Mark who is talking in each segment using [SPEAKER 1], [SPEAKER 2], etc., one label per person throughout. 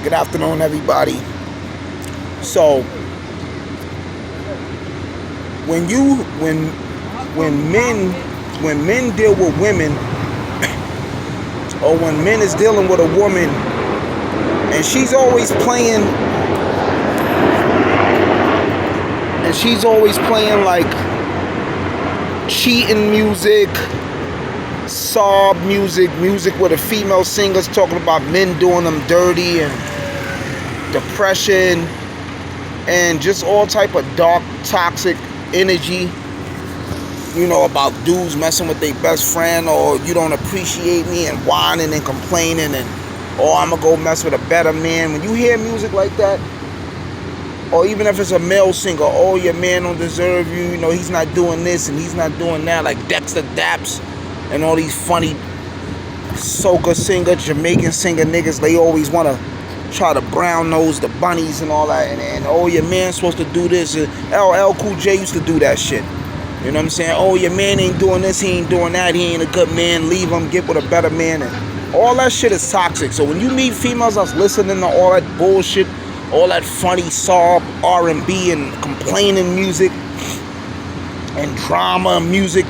[SPEAKER 1] Good afternoon, everybody. So, when you when men deal with women, or when men is dealing with a woman, and she's always playing like cheating music, sob music where the female singers talking about men doing them dirty and depression and just all type of dark, toxic energy, about dudes messing with their best friend, or you don't appreciate me, and whining and complaining, and I'm gonna go mess with a better man. When you hear music like that, or even if it's a male singer, your man don't deserve you, he's not doing this and he's not doing that, like Dexter Daps and all these funny soca singer, Jamaican singer niggas, they always want to try to brown nose the bunnies and all that, and your man's supposed to do this. LL Cool J used to do that shit. You know what I'm saying? Your man ain't doing this, he ain't doing that, he ain't a good man, leave him, get with a better man, and all that shit is toxic. So when you meet females that's listening to all that bullshit, all that funny sob, R&B, and complaining music, and drama music,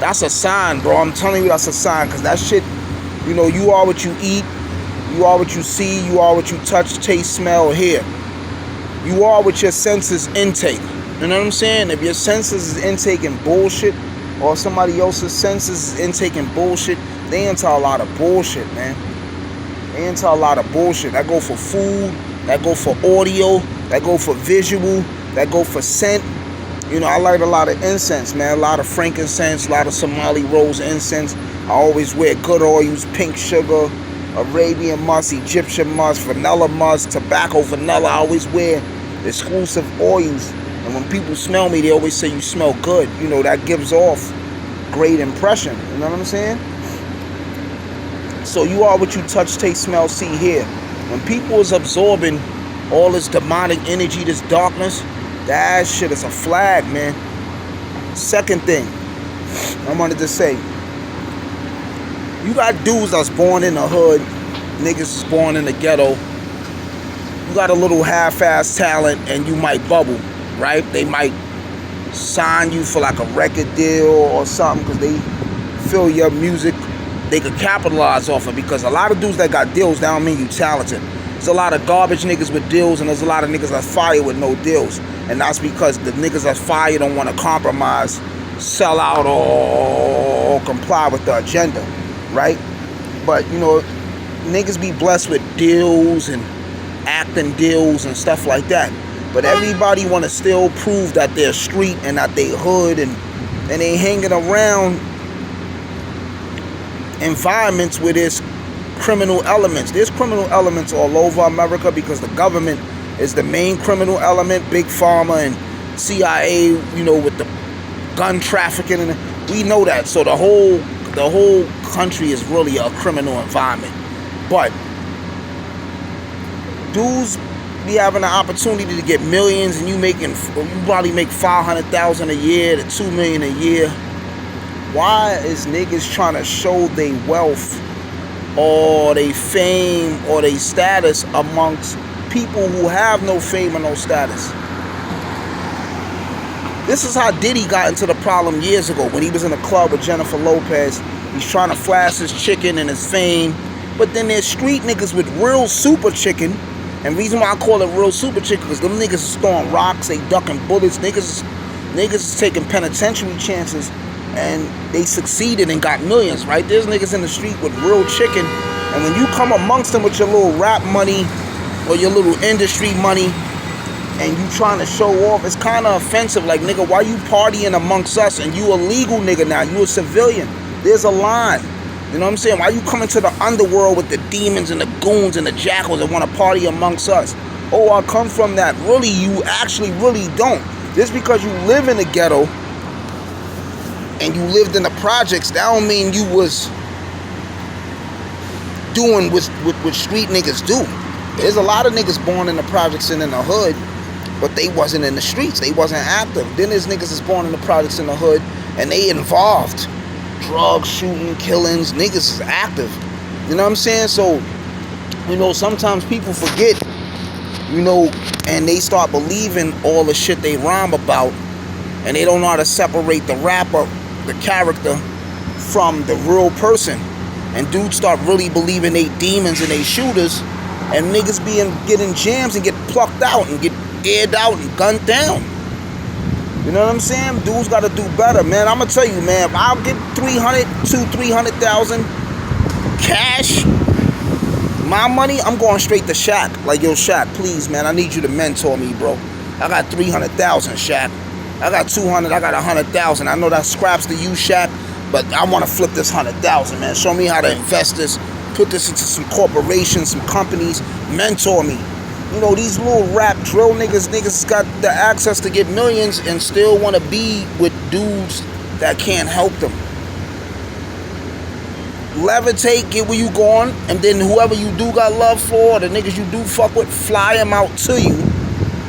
[SPEAKER 1] that's a sign, bro. I'm telling you, that's a sign, because that shit, you are what you eat, you are what you see, you are what you touch, taste, smell, hear. You are what your senses intake. You know what I'm saying? If your senses is intaking bullshit, or somebody else's senses is intaking bullshit, they into a lot of bullshit, man. They into a lot of bullshit. That go for food, that go for audio, that go for visual, that go for scent. I light a lot of incense, man. A lot of frankincense, a lot of Somali rose incense. I always wear good oils, pink sugar, Arabian musk, Egyptian musk, vanilla musk, tobacco vanilla. I always wear exclusive oils. And when people smell me, they always say you smell good. That gives off great impression. You know what I'm saying? So you are what you touch, taste, smell, see, hear. When people is absorbing all this demonic energy, this darkness, that shit is a flag, man. Second thing I wanted to say, you got dudes that's born in the hood, niggas is born in the ghetto. You got a little half-ass talent and you might bubble, right? They might sign you for like a record deal or something because they feel your music they could capitalize off it. Because a lot of dudes that got deals, that don't mean you talented. There's a lot of garbage niggas with deals, and there's a lot of niggas that's fired with no deals. And that's because the niggas that's fired don't want to compromise, sell out, or comply with the agenda, right? But, niggas be blessed with deals and acting deals and stuff like that. But everybody want to still prove that they're street and that they hood, and they hanging around environments where there's criminal elements. There's criminal elements all over America because the government is the main criminal element, Big Pharma and CIA, with the gun trafficking, and we know that. So the whole country is really a criminal environment. But dudes be having the opportunity to get millions, and you probably make $500,000 a year to $2 million a year. Why is niggas trying to show their wealth or their fame or their status amongst people who have no fame or no status? This is how Diddy got into the problem years ago when he was in a club with Jennifer Lopez. He's trying to flash his chicken and his fame, but then there's street niggas with real super chicken. And the reason why I call it real super chicken, because them niggas is throwing rocks, they ducking bullets, niggas is taking penitentiary chances, and they succeeded and got millions, right? There's niggas in the street with real chicken, and when you come amongst them with your little rap money or your little industry money, and you trying to show off, it's kind of offensive. Like, nigga, why you partying amongst us, and you a legal nigga now, you a civilian? There's a line. You know what I'm saying? Why you coming to the underworld with the demons and the goons and the jackals that want to party amongst us? I come from that. Really, you actually really don't. Just because you live in the ghetto and you lived in the projects, that don't mean you was doing what street niggas do. There's a lot of niggas born in the projects and in the hood, but they wasn't in the streets. They wasn't active. Then there's niggas that's born in the projects in the hood, and they involved. Drugs, shooting, killings, niggas is active. You know what I'm saying? So You know, sometimes people forget, you know, and they start believing all the shit they rhyme about, and they don't know how to separate the rapper, the character, from the real person. And dudes start really believing they demons and they shooters, and niggas getting jams and get plucked out and get aired out and gunned down. You know what I'm saying? Dudes gotta do better, man. I'm gonna tell you, man, if I'll get 300,000 cash, my money, I'm going straight to Shaq. Like, yo, Shaq, please, man, I need you to mentor me, bro. I got 300,000, Shaq. I got 200, I got 100,000. I know that scraps to you, Shaq, but I want to flip this 100,000, man. Show me how to invest this, put this into some corporations, some companies, mentor me. You know, these little rap drill niggas got the access to get millions and still want to be with dudes that can't help them. Levitate, get where you going, and then whoever you do got love for, the niggas you do fuck with, fly them out to you,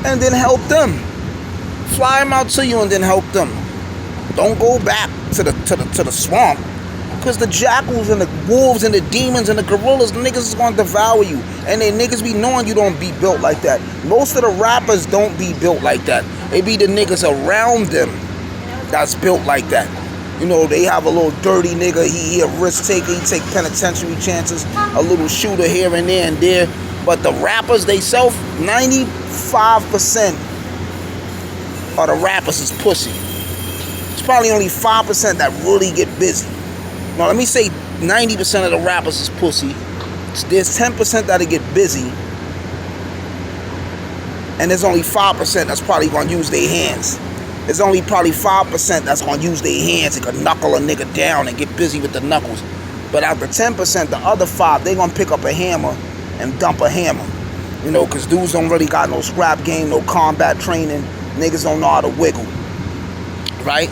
[SPEAKER 1] and then help them. Fly them out to you and then help them. Don't go back to the swamp, because the jackals and the wolves and the demons and the gorillas, the niggas is gonna devour you, and they niggas be knowing you don't be built like that. Most of the rappers don't be built like that. They be the niggas around them that's built like that. You know, they have a little dirty nigga, he a risk taker, he take penitentiary chances, a little shooter here and there. But the rappers, they self, 95% of the rappers is pussy. It's probably only 5% that really get busy. Now, let me say 90% of the rappers is pussy. There's 10% that'll get busy. And there's only 5% that's probably gonna use their hands. There's only probably 5% that's gonna use their hands and can knuckle a nigga down and get busy with the knuckles. But out the 10%, the other 5, they gonna pick up a hammer and dump a hammer. You know, cause dudes don't really got no scrap game, no combat training. Niggas don't know how to wiggle. Right?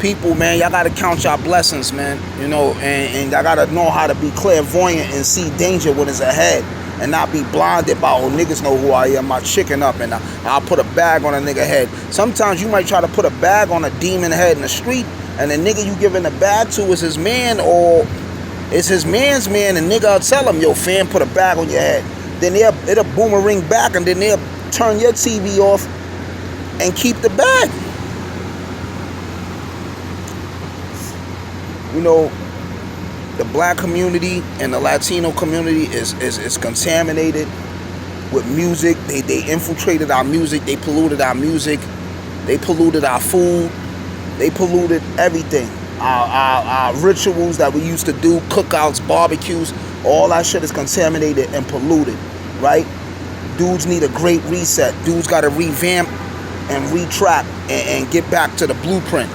[SPEAKER 1] People, man, y'all gotta count y'all blessings, man. You know, and y'all gotta know how to be clairvoyant and see danger when it's ahead. And not be blinded by, oh, niggas know who I am, my chicken up, and I'll put a bag on a nigga head. Sometimes you might try to put a bag on a demon head in the street, and the nigga you giving the bag to is his man, or it's his man's man, and nigga will tell him, yo, fam, put a bag on your head. Then it'll boomerang back, and then they'll turn your TV off and keep the bag. You know, the black community and the Latino community is contaminated with music. They infiltrated our music. They polluted our music. They polluted our food. They polluted everything. Our rituals that we used to do, cookouts, barbecues, all that shit is contaminated and polluted, right? Dudes need a great reset. Dudes got to revamp and retract and get back to the blueprint.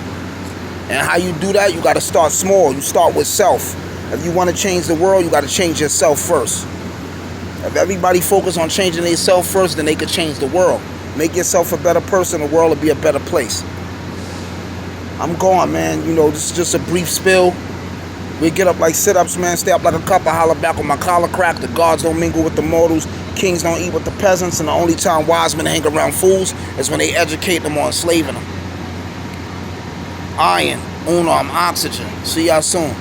[SPEAKER 1] And how you do that, you got to start small. You start with self. If you want to change the world, you got to change yourself first. If everybody focus on changing themselves first, then they could change the world. Make yourself a better person, the world will be a better place. I'm gone, man. You know, this is just a brief spill. We get up like sit-ups, man. Stay up like a copper, holler back with my collar crack. The gods don't mingle with the mortals. Kings don't eat with the peasants. And the only time wise men hang around fools is when they educate them or enslaving them. Iron, unarmed oxygen. See y'all soon.